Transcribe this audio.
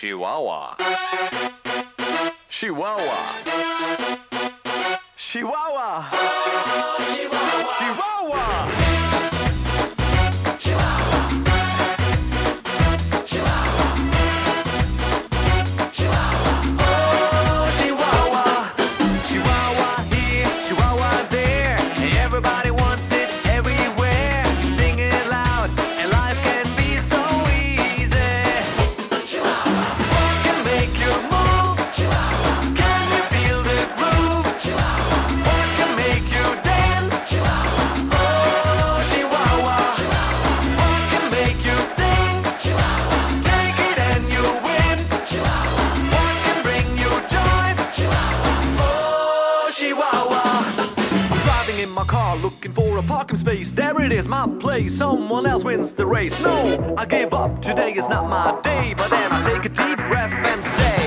Chihuahua. Chihuahua. Chihuahua. Chihuahua. Chihuahua. Looking for a parking space, there it is, my place. Someone else wins the race. No, I give up, today is not my day. But then I take a deep breath and say